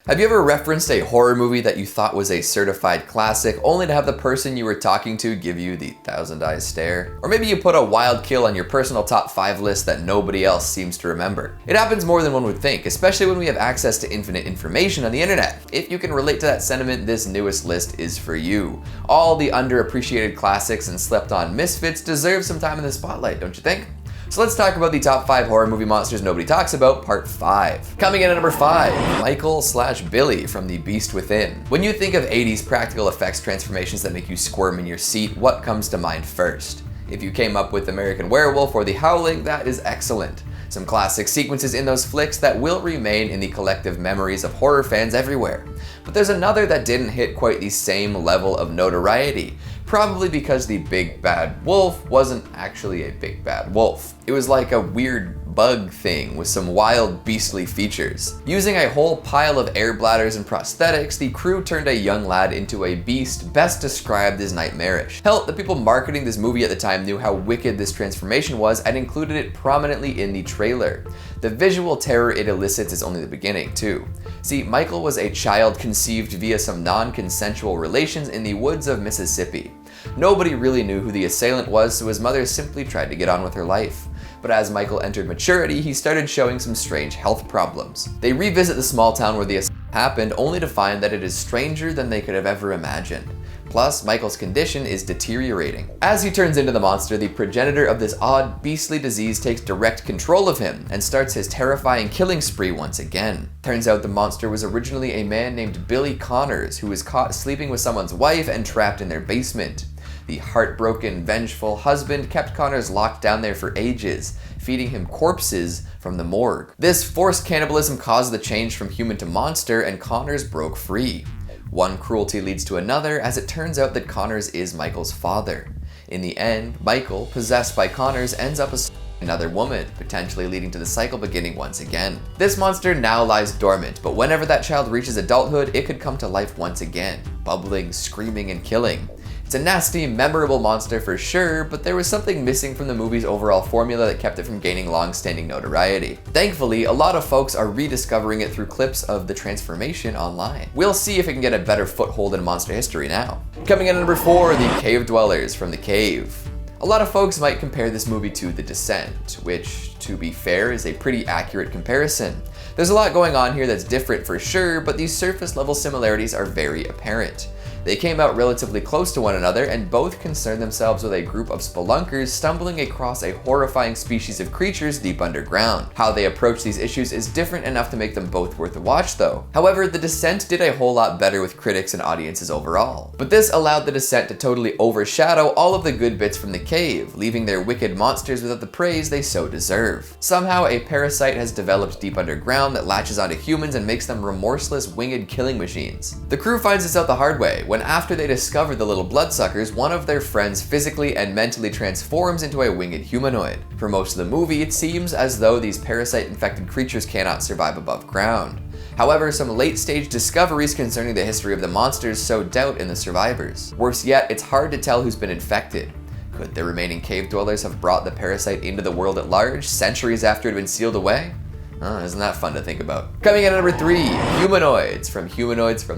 Have you ever referenced a horror movie that you thought was a certified classic, only to have the person you were talking to give you the thousand eyes stare? Or maybe you put a wild kill on your personal top 5 list that nobody else seems to remember. It happens more than one would think, especially when we have access to infinite information on the internet. If you can relate to that sentiment, this newest list is for you. All the underappreciated classics and slept-on misfits deserve some time in the spotlight, don't you think? So let's talk about the top 5 horror movie monsters nobody talks about, part 5. Coming in at number 5, Michael/Billy from The Beast Within. When you think of 80s practical effects transformations that make you squirm in your seat, what comes to mind first? If you came up with American Werewolf or The Howling, that is excellent. Some classic sequences in those flicks that will remain in the collective memories of horror fans everywhere. But there's another that didn't hit quite the same level of notoriety. Probably because the big bad wolf wasn't actually a big bad wolf. It was like a weird bug thing with some wild beastly features. Using a whole pile of air bladders and prosthetics, the crew turned a young lad into a beast best described as nightmarish. Hell, the people marketing this movie at the time knew how wicked this transformation was and included it prominently in the trailer. The visual terror it elicits is only the beginning, too. See, Michael was a child conceived via some non-consensual relations in the woods of Mississippi. Nobody really knew who the assailant was, so his mother simply tried to get on with her life. But as Michael entered maturity, he started showing some strange health problems. They revisit the small town where the assault happened, only to find that it is stranger than they could have ever imagined. Plus, Michael's condition is deteriorating. As he turns into the monster, the progenitor of this odd, beastly disease takes direct control of him and starts his terrifying killing spree once again. Turns out the monster was originally a man named Billy Connors, who was caught sleeping with someone's wife and trapped in their basement. The heartbroken, vengeful husband kept Connors locked down there for ages, feeding him corpses from the morgue. This forced cannibalism caused the change from human to monster, and Connors broke free. One cruelty leads to another, as it turns out that Connors is Michael's father. In the end, Michael, possessed by Connors, ends up as another woman, potentially leading to the cycle beginning once again. This monster now lies dormant, but whenever that child reaches adulthood, it could come to life once again, bubbling, screaming, and killing. It's a nasty, memorable monster for sure, but there was something missing from the movie's overall formula that kept it from gaining long-standing notoriety. Thankfully, a lot of folks are rediscovering it through clips of the transformation online. We'll see if it can get a better foothold in monster history now. Coming in at number 4, the Cave Dwellers from The Cave. A lot of folks might compare this movie to The Descent, which, to be fair, is a pretty accurate comparison. There's a lot going on here that's different for sure, but these surface level similarities are very apparent. They came out relatively close to one another, and both concern themselves with a group of spelunkers stumbling across a horrifying species of creatures deep underground. How they approach these issues is different enough to make them both worth a watch though. However, The Descent did a whole lot better with critics and audiences overall. But this allowed The Descent to totally overshadow all of the good bits from The Cave, leaving their wicked monsters without the praise they so deserve. Somehow, a parasite has developed deep underground that latches onto humans and makes them remorseless winged killing machines. The crew finds this out the hard way, when after they discover the little bloodsuckers, one of their friends physically and mentally transforms into a winged humanoid. For most of the movie, it seems as though these parasite-infected creatures cannot survive above ground. However, some late-stage discoveries concerning the history of the monsters sow doubt in the survivors. Worse yet, it's hard to tell who's been infected. Could the remaining cave dwellers have brought the parasite into the world at large, centuries after it had been sealed away? Isn't that fun to think about? Coming in at number 3, Humanoids from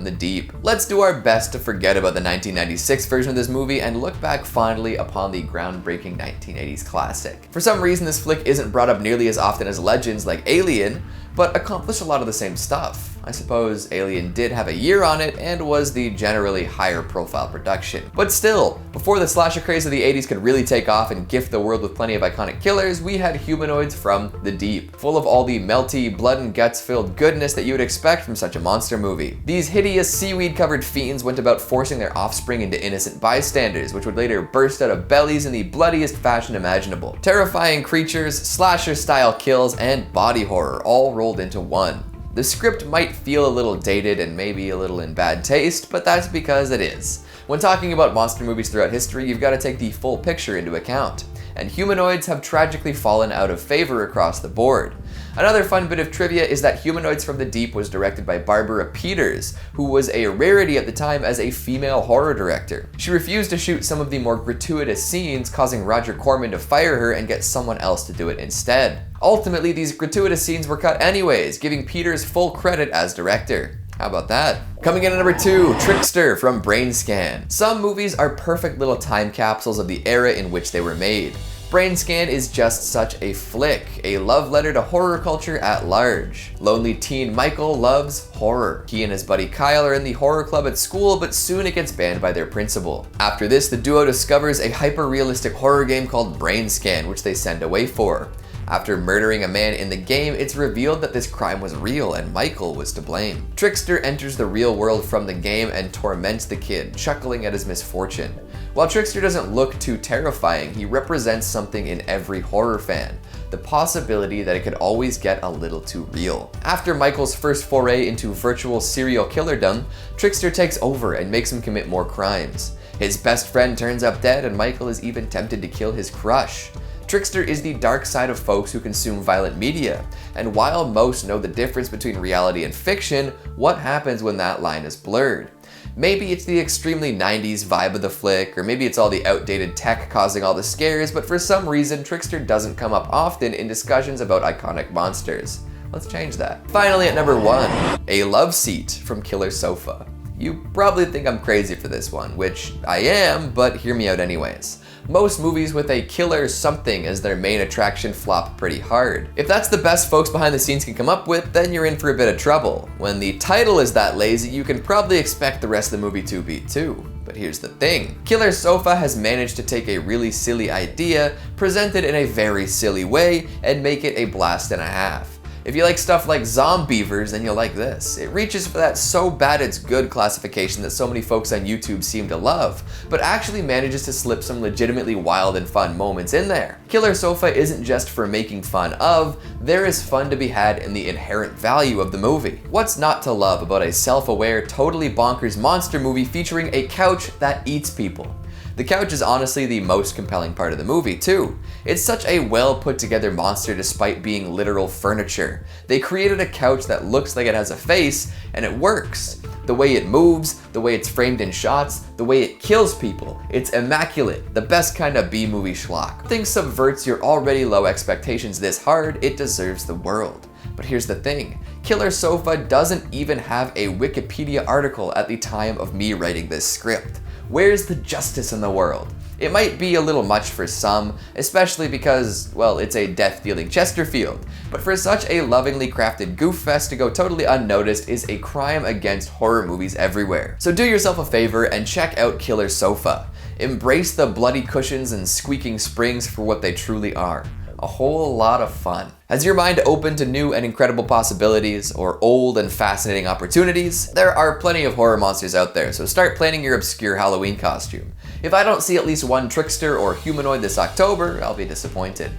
the Deep. Let's do our best to forget about the 1996 version of this movie and look back fondly upon the groundbreaking 1980s classic. For some reason, this flick isn't brought up nearly as often as legends like Alien, but accomplished a lot of the same stuff. I suppose Alien did have a year on it and was the generally higher profile production. But still, before the slasher craze of the 80s could really take off and gift the world with plenty of iconic killers, we had Humanoids from the Deep, full of all the melty, blood and guts filled goodness that you would expect from such a monster movie. These hideous seaweed covered fiends went about forcing their offspring into innocent bystanders, which would later burst out of bellies in the bloodiest fashion imaginable. Terrifying creatures, slasher style kills, and body horror all rolled into one. The script might feel a little dated and maybe a little in bad taste, but that's because it is. When talking about monster movies throughout history, you've got to take the full picture into account. And Humanoids have tragically fallen out of favor across the board. Another fun bit of trivia is that Humanoids from the Deep was directed by Barbara Peters, who was a rarity at the time as a female horror director. She refused to shoot some of the more gratuitous scenes, causing Roger Corman to fire her and get someone else to do it instead. Ultimately, these gratuitous scenes were cut anyways, giving Peters full credit as director. How about that? Coming in at number 2, Trickster from Brainscan. Some movies are perfect little time capsules of the era in which they were made. Brainscan is just such a flick, a love letter to horror culture at large. Lonely teen Michael loves horror. He and his buddy Kyle are in the horror club at school, but soon it gets banned by their principal. After this, the duo discovers a hyper-realistic horror game called Brainscan, which they send away for. After murdering a man in the game, it's revealed that this crime was real and Michael was to blame. Trickster enters the real world from the game and torments the kid, chuckling at his misfortune. While Trickster doesn't look too terrifying, he represents something in every horror fan: the possibility that it could always get a little too real. After Michael's first foray into virtual serial killerdom, Trickster takes over and makes him commit more crimes. His best friend turns up dead, and Michael is even tempted to kill his crush. Trickster is the dark side of folks who consume violent media, and while most know the difference between reality and fiction, what happens when that line is blurred? Maybe it's the extremely 90s vibe of the flick, or maybe it's all the outdated tech causing all the scares, but for some reason, Trickster doesn't come up often in discussions about iconic monsters. Let's change that. Finally at number 1, A Love Seat from Killer Sofa. You probably think I'm crazy for this one, which I am, but hear me out anyways. Most movies with a killer something as their main attraction flop pretty hard. If that's the best folks behind the scenes can come up with, then you're in for a bit of trouble. When the title is that lazy, you can probably expect the rest of the movie to be too. But here's the thing. Killer Sofa has managed to take a really silly idea, present it in a very silly way, and make it a blast and a half. If you like stuff like Zombievers, then you'll like this. It reaches for that so bad it's good classification that so many folks on YouTube seem to love, but actually manages to slip some legitimately wild and fun moments in there. Killer Sofa isn't just for making fun of, there is fun to be had in the inherent value of the movie. What's not to love about a self-aware, totally bonkers monster movie featuring a couch that eats people? The couch is honestly the most compelling part of the movie, too. It's such a well put together monster despite being literal furniture. They created a couch that looks like it has a face, and it works. The way it moves, the way it's framed in shots, the way it kills people. It's immaculate, the best kind of B-movie schlock. Thing subverts your already low expectations this hard, it deserves the world. But here's the thing, Killer Sofa doesn't even have a Wikipedia article at the time of me writing this script. Where's the justice in the world? It might be a little much for some, especially because, well, it's a death-dealing Chesterfield, but for such a lovingly crafted goof fest to go totally unnoticed is a crime against horror movies everywhere. So do yourself a favor and check out Killer Sofa. Embrace the bloody cushions and squeaking springs for what they truly are. A whole lot of fun. Has your mind opened to new and incredible possibilities, or old and fascinating opportunities? There are plenty of horror monsters out there, so start planning your obscure Halloween costume. If I don't see at least one Trickster or Humanoid this October, I'll be disappointed.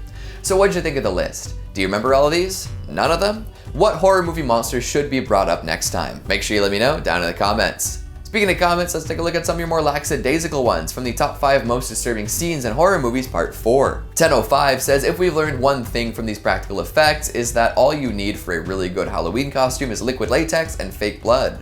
So what'd you think of the list? Do you remember all of these? None of them? What horror movie monsters should be brought up next time? Make sure you let me know down in the comments. Speaking of comments, let's take a look at some of your more lackadaisical ones from the top 5 most disturbing scenes in horror movies part 4. 1005 says, if we've learned one thing from these practical effects is that all you need for a really good Halloween costume is liquid latex and fake blood.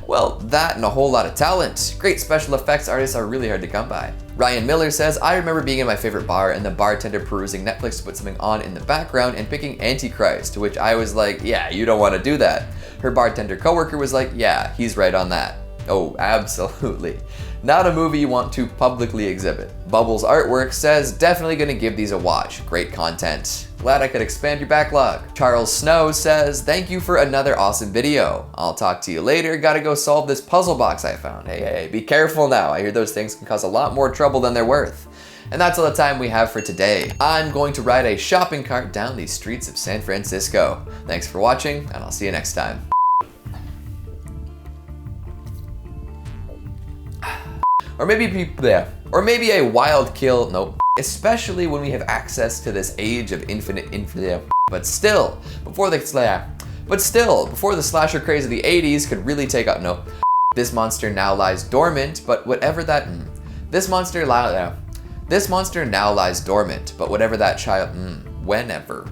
Well, that and a whole lot of talent. Great special effects artists are really hard to come by. Ryan Miller says, I remember being in my favorite bar and the bartender perusing Netflix to put something on in the background and picking Antichrist, to which I was like, yeah, you don't want to do that. Her bartender coworker was like, yeah, he's right on that. Oh, absolutely. Not a movie you want to publicly exhibit. Bubbles Artwork says, definitely gonna give these a watch. Great content. Glad I could expand your backlog. Charles Snow says, thank you for another awesome video. I'll talk to you later. Gotta go solve this puzzle box I found. Hey, be careful now. I hear those things can cause a lot more trouble than they're worth. And that's all the time we have for today. I'm going to ride a shopping cart down the streets of San Francisco. Thanks for watching, and I'll see you next time. Or maybe a wild kill, nope. Especially when we have access to this age of infinite. But still, before the slasher craze of the 80s could really take up, no. This monster now lies dormant, but whatever that, this monster now lies dormant, but whatever that child, whenever.